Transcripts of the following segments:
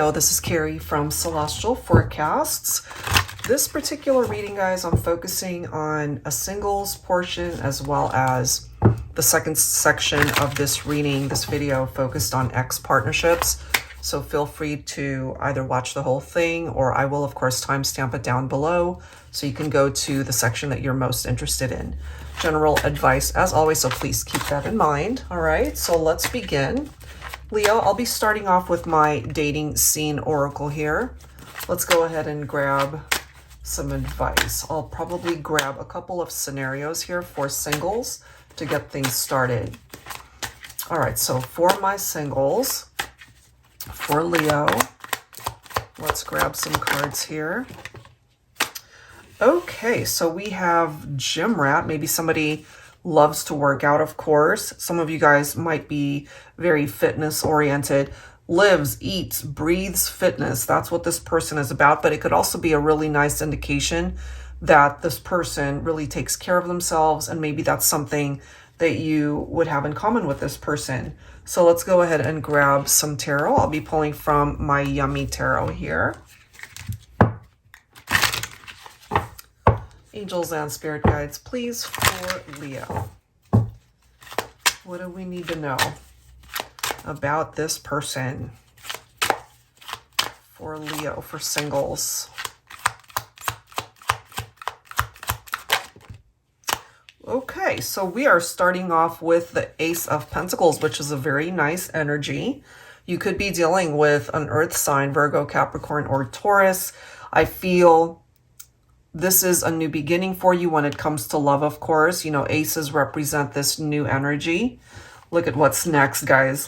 Leo, this is Carrie from Celestial Forecasts. This particular reading, guys, I'm focusing on a singles portion as well as the second section of this reading, this video focused on X partnerships. So feel free to either watch the whole thing, or I will, of course, timestamp it down below so you can go to the section that you're most interested in. General advice, as always, so please keep that in mind. All right, so let's begin. Leo, I'll be starting off with my dating scene oracle here. Let's go ahead and grab some advice. I'll probably grab a couple of scenarios here for singles to get things started. All right, so for my singles, for Leo, let's grab some cards here. Okay, so we have Gym Rat. Maybe somebody loves to work out, of course. Some of you guys might be very fitness oriented. Lives, eats, breathes fitness. That's what this person is about. But it could also be a really nice indication that this person really takes care of themselves, and maybe that's something that you would have in common with this person. So let's go ahead and grab some tarot. I'll be pulling from my Yummy Tarot here. Angels and spirit guides, please, for Leo. What do we need to know about this person? For Leo, for singles. Okay, so we are starting off with the Ace of Pentacles, which is a very nice energy. You could be dealing with an earth sign, Virgo, Capricorn, or Taurus. I feel this is a new beginning for you when it comes to love, of course. You know, aces represent this new energy. Look at what's next, guys.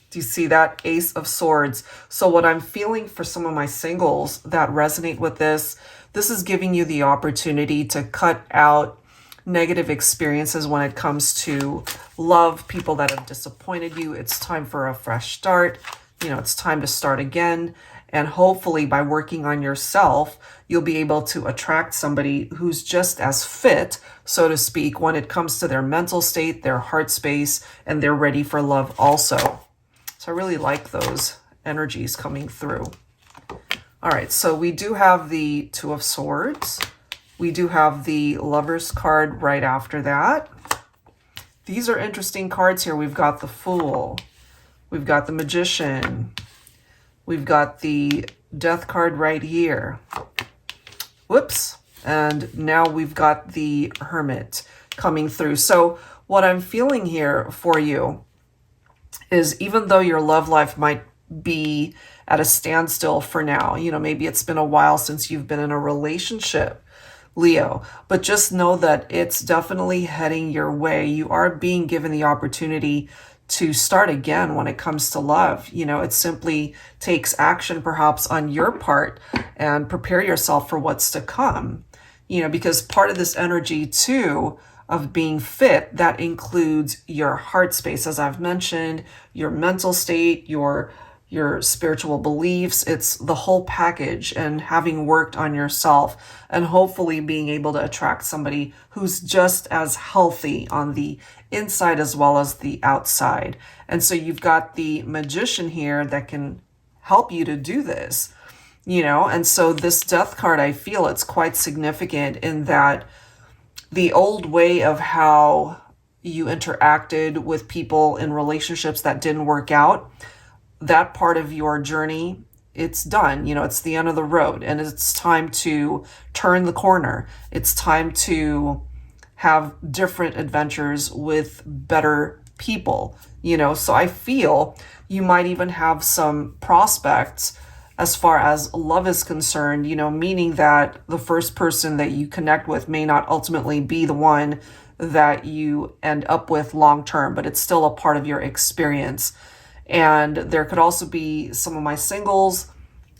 Do you see that? Ace of Swords. So what I'm feeling for some of my singles that resonate with this is giving you the opportunity to cut out negative experiences when it comes to love, people that have disappointed you. It's time for a fresh start. You know, it's time to start again. And hopefully by working on yourself, you'll be able to attract somebody who's just as fit, so to speak, when it comes to their mental state, their heart space, and they're ready for love also. So I really like those energies coming through. All right, so we do have the Two of Swords. We do have the Lover's card right after that. These are interesting cards here. We've got the Fool. We've got the Magician. We've got the Death card right here. Whoops. And now we've got the Hermit coming through. So what I'm feeling here for you is, even though your love life might be at a standstill for now, you know, maybe it's been a while since you've been in a relationship, Leo, but just know that it's definitely heading your way. You are being given the opportunity to start again when it comes to love. You know, it simply takes action perhaps on your part, and prepare yourself for what's to come. You know, because part of this energy too of being fit, that includes your heart space, as I've mentioned, your mental state, your spiritual beliefs. It's the whole package, and having worked on yourself and hopefully being able to attract somebody who's just as healthy on the inside as well as the outside. And so you've got the Magician here that can help you to do this, you know. And so this Death card, I feel it's quite significant in that the old way of how you interacted with people in relationships that didn't work out, that part of your journey, it's done. You know, it's the end of the road, and it's time to turn the corner. It's time to have different adventures with better people, you know. So I feel you might even have some prospects as far as love is concerned, you know, meaning that the first person that you connect with may not ultimately be the one that you end up with long term, but it's still a part of your experience. And there could also be some of my singles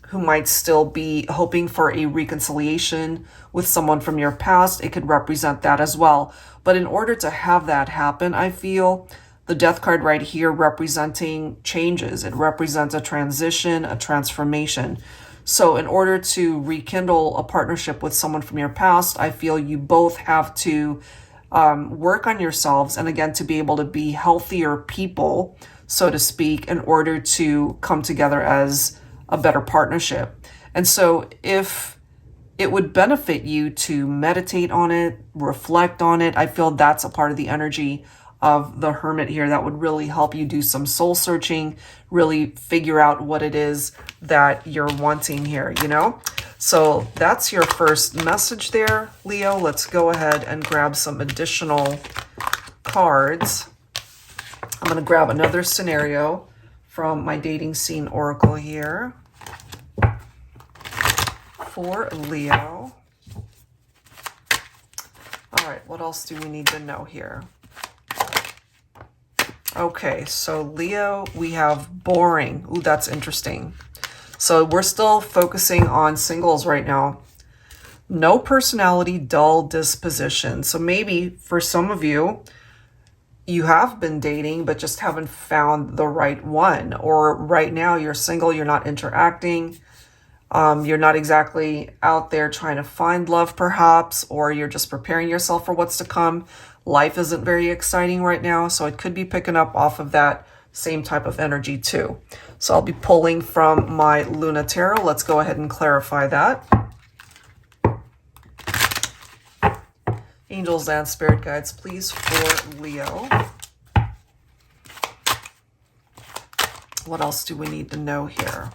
who might still be hoping for a reconciliation with someone from your past. It could represent that as well. But in order to have that happen, I feel the Death card right here representing changes. It represents a transition, a transformation. So in order to rekindle a partnership with someone from your past, I feel you both have to work on yourselves, and again, to be able to be healthier people, so to speak, in order to come together as a better partnership. And so if it would benefit you to meditate on it, reflect on it, I feel that's a part of the energy of the Hermit here that would really help you do some soul searching, really figure out what it is that you're wanting here, you know? So that's your first message there, Leo. Let's go ahead and grab some additional cards. I'm going to grab another scenario from my dating scene oracle here for Leo. All right, what else do we need to know here? Okay, so Leo, we have boring. Ooh, that's interesting. So we're still focusing on singles right now. No personality, dull disposition. So maybe for some of you, you have been dating, but just haven't found the right one. Or right now you're single, you're not interacting. You're not exactly out there trying to find love perhaps, or you're just preparing yourself for what's to come. Life isn't very exciting right now, so it could be picking up off of that same type of energy too. So I'll be pulling from my Luna Tarot. Let's go ahead and clarify that. Angels and spirit guides, please, for Leo. What else do we need to know here?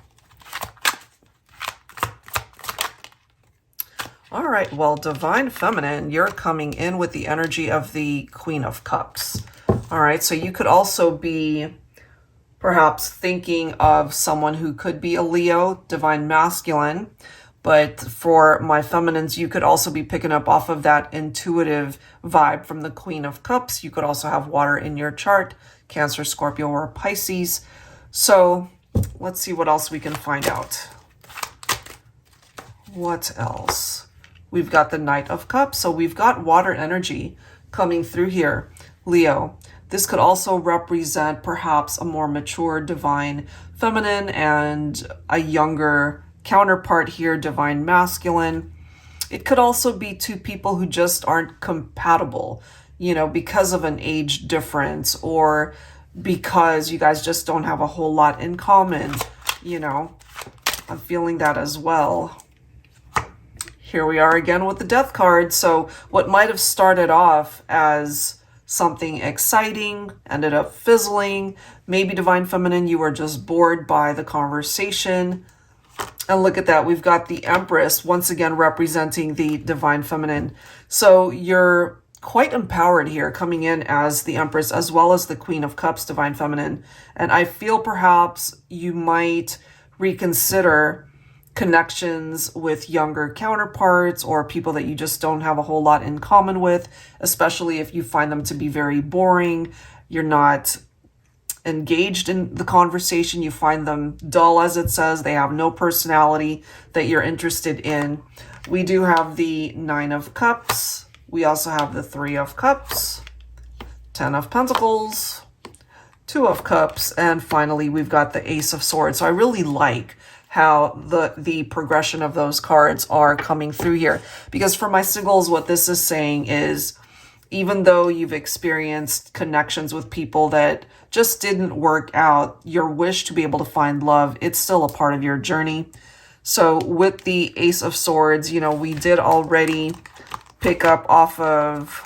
All right, well, Divine Feminine, you're coming in with the energy of the Queen of Cups. All right, so you could also be perhaps thinking of someone who could be a Leo, Divine Masculine, but for my feminines, you could also be picking up off of that intuitive vibe from the Queen of Cups. You could also have water in your chart, Cancer, Scorpio, or Pisces. So let's see what else we can find out. What else? We've got the Knight of Cups, so we've got water energy coming through here, Leo. This could also represent perhaps a more mature Divine Feminine and a younger counterpart here, Divine Masculine. It could also be two people who just aren't compatible, you know, because of an age difference or because you guys just don't have a whole lot in common, you know. I'm feeling that as well. Here we are again with the Death card. So what might have started off as something exciting ended up fizzling. Maybe Divine Feminine, you were just bored by the conversation. And look at that. We've got the Empress once again representing the Divine Feminine. So you're quite empowered here coming in as the Empress as well as the Queen of Cups, Divine Feminine. And I feel perhaps you might reconsider connections with younger counterparts or people that you just don't have a whole lot in common with, especially if you find them to be very boring. You're not engaged in the conversation. You find them dull, as it says. They have no personality that you're interested in. We do have the Nine of Cups. We also have the Three of Cups, Ten of Pentacles, Two of Cups, and finally we've got the Ace of Swords. So I really like how the progression of those cards are coming through here. Because for my singles, what this is saying is, even though you've experienced connections with people that just didn't work out, your wish to be able to find love, it's still a part of your journey. So with the Ace of Swords, you know, we did already pick up off of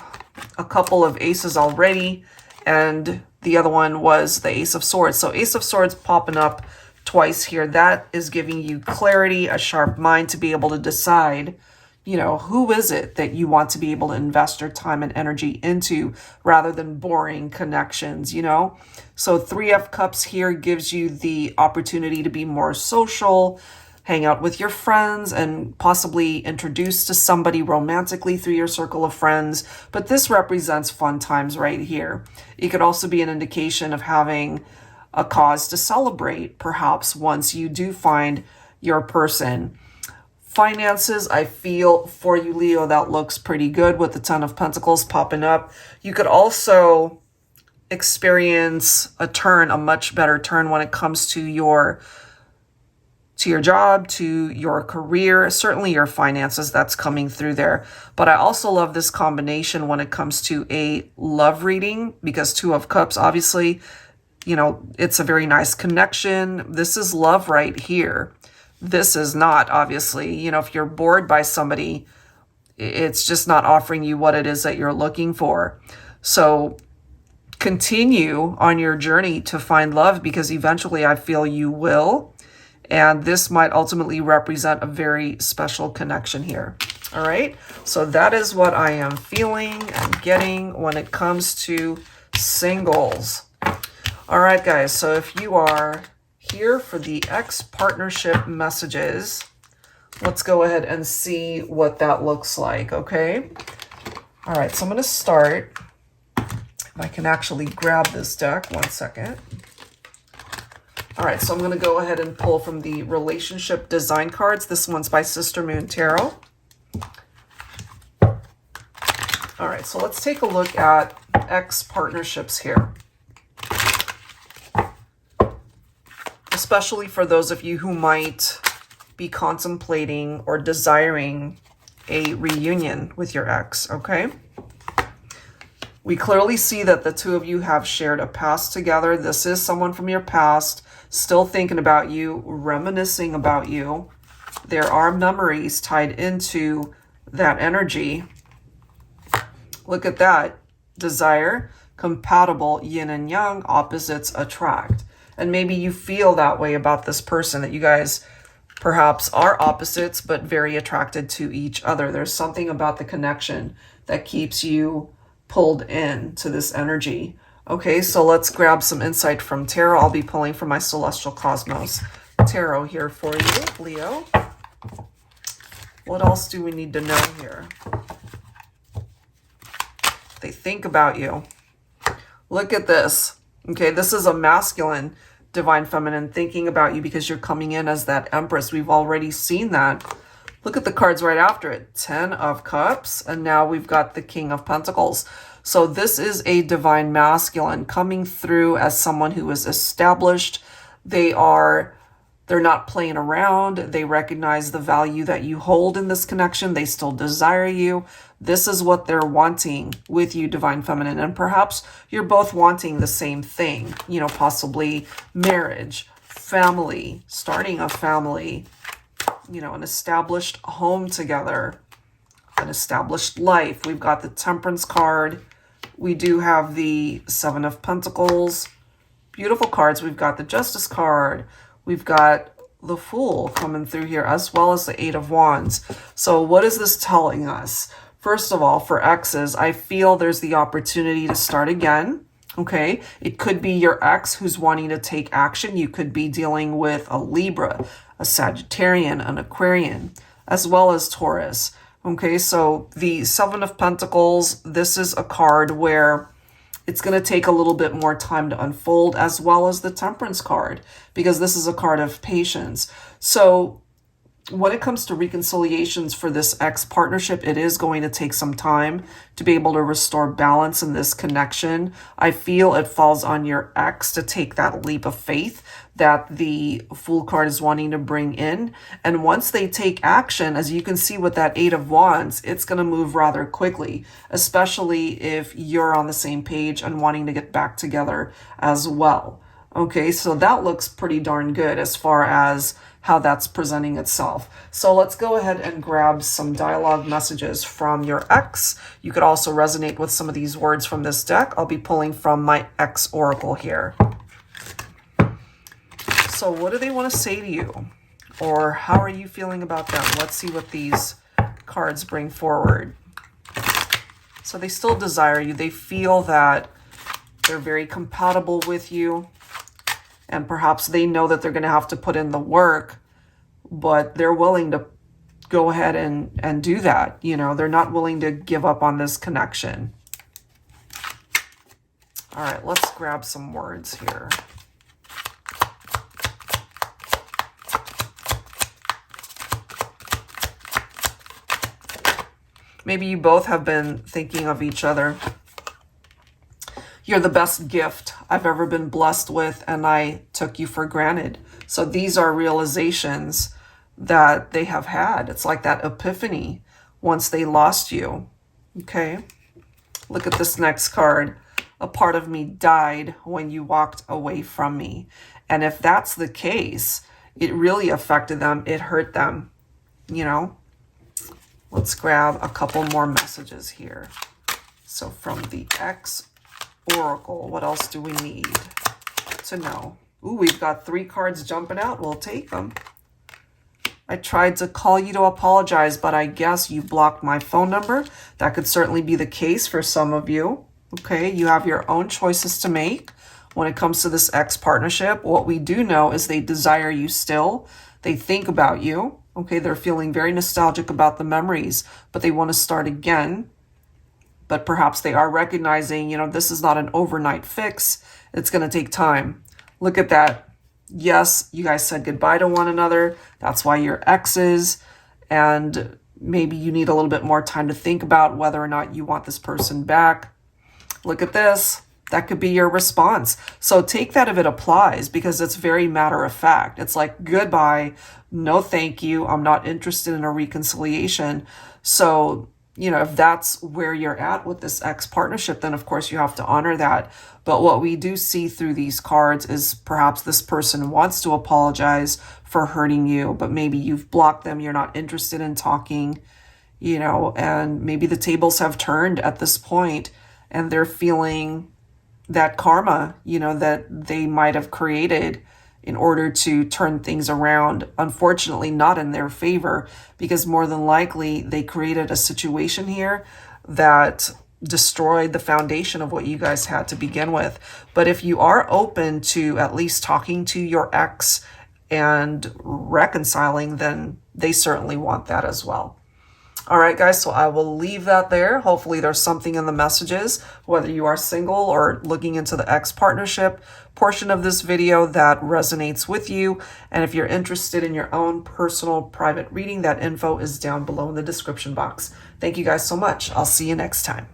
a couple of aces already, and the other one was the Ace of Swords. So Ace of Swords popping up twice here, that is giving you clarity, a sharp mind to be able to decide, you know, who is it that you want to be able to invest your time and energy into rather than boring connections, you know? So Three of Cups here gives you the opportunity to be more social, hang out with your friends, and possibly introduce to somebody romantically through your circle of friends. But this represents fun times right here. It could also be an indication of having a cause to celebrate, perhaps, once you do find your person. Finances, I feel for you, Leo, that looks pretty good with the Ten of Pentacles popping up. You could also experience a turn, a much better turn when it comes to your job, to your career, certainly your finances, that's coming through there. But I also love this combination when it comes to a love reading, because Two of Cups, obviously, you know, it's a very nice connection. This is love right here. this is not, obviously. You know, if you're bored by somebody, it's just not offering you what it is that you're looking for. So continue on your journey to find love, because eventually I feel you will. And this might ultimately represent a very special connection here. All right. So that is what I am feeling and getting when it comes to singles. All right, guys. So if you are here for the X partnership messages, let's go ahead and see what that looks like. Okay. All right. So I'm going to start. If I can actually grab this deck, 1 second. All right, so I'm going to go ahead and pull from the relationship design cards. This one's by Sister Moon Tarot. All right, so let's take a look at X partnerships here. Especially for those of you who might be contemplating or desiring a reunion with your ex, okay? We clearly see that the two of you have shared a past together. This is someone from your past, still thinking about you, reminiscing about you. There are memories tied into that energy. Look at that. Desire, compatible, yin and yang, opposites attract. And maybe you feel that way about this person, that you guys perhaps are opposites, but very attracted to each other. There's something about the connection that keeps you pulled in to this energy. Okay, so let's grab some insight from tarot. I'll be pulling from my Celestial Cosmos tarot here for you, Leo. What else do we need to know here? They think about you. Look at this. Okay, this is a masculine divine feminine thinking about you because you're coming in as that Empress. We've already seen that. Look at the cards right after it. 10 of Cups, and now we've got the King of Pentacles. So this is a divine masculine coming through as someone who is established. They're not playing around. They recognize the value that you hold in this connection. They still desire you. This is what they're wanting with you, divine feminine. And perhaps you're both wanting the same thing, you know, possibly marriage, family, starting a family, you know, an established home together, an established life. We've got the Temperance card. We do have the Seven of Pentacles. Beautiful cards. We've got the Justice card. We've got the Fool coming through here, as well as the Eight of Wands. So what is this telling us? First of all, for exes, I feel there's the opportunity to start again. Okay, it could be your ex who's wanting to take action. You could be dealing with a Libra, a Sagittarian, an Aquarian, as well as Taurus. Okay, so the Seven of Pentacles, this is a card where it's going to take a little bit more time to unfold, as well as the Temperance card, because this is a card of patience. So when it comes to reconciliations for this ex partnership, it is going to take some time to be able to restore balance in this connection. I feel it falls on your ex to take that leap of faith that the Fool card is wanting to bring in. And once they take action, as you can see with that Eight of Wands, it's going to move rather quickly, especially if you're on the same page and wanting to get back together as well. Okay, so that looks pretty darn good as far as how that's presenting itself. So let's go ahead and grab some dialogue messages from your ex. You could also resonate with some of these words from this deck. I'll be pulling from my ex oracle here. So what do they want to say to you? Or how are you feeling about them? Let's see what these cards bring forward. So they still desire you. They feel that they're very compatible with you. And perhaps they know that they're going to have to put in the work, but they're willing to go ahead and do that. You know, they're not willing to give up on this connection. All right, let's grab some words here. Maybe you both have been thinking of each other. You're the best gift I've ever been blessed with, and I took you for granted. So these are realizations that they have had. It's like that epiphany once they lost you. Okay. Look at this next card. A part of me died when you walked away from me. And if that's the case, it really affected them. It hurt them, you know. Let's grab a couple more messages here. So from the X Oracle, what else do we need to know? Ooh, we've got 3 cards jumping out. We'll take them. I tried to call you to apologize, but I guess you blocked my phone number. That could certainly be the case for some of you. Okay, you have your own choices to make when it comes to this X partnership. What we do know is they desire you still. They think about you. Okay, they're feeling very nostalgic about the memories, but they want to start again. But perhaps they are recognizing, you know, this is not an overnight fix. It's going to take time. Look at that. Yes, you guys said goodbye to one another. That's why you're exes. And maybe you need a little bit more time to think about whether or not you want this person back. Look at this. That could be your response. So take that if it applies, because it's very matter of fact. It's like, goodbye, no thank you. I'm not interested in a reconciliation. So, you know, if that's where you're at with this X partnership, then of course you have to honor that. But what we do see through these cards is perhaps this person wants to apologize for hurting you, but maybe you've blocked them. You're not interested in talking, you know, and maybe the tables have turned at this point and they're feeling that karma, you know, that they might have created in order to turn things around. Unfortunately, not in their favor, because more than likely they created a situation here that destroyed the foundation of what you guys had to begin with. But if you are open to at least talking to your ex and reconciling, then they certainly want that as well. All right, guys, so I will leave that there. Hopefully there's something in the messages, whether you are single or looking into the X partnership portion of this video, that resonates with you. And if you're interested in your own personal private reading, that info is down below in the description box. Thank you guys so much. I'll see you next time.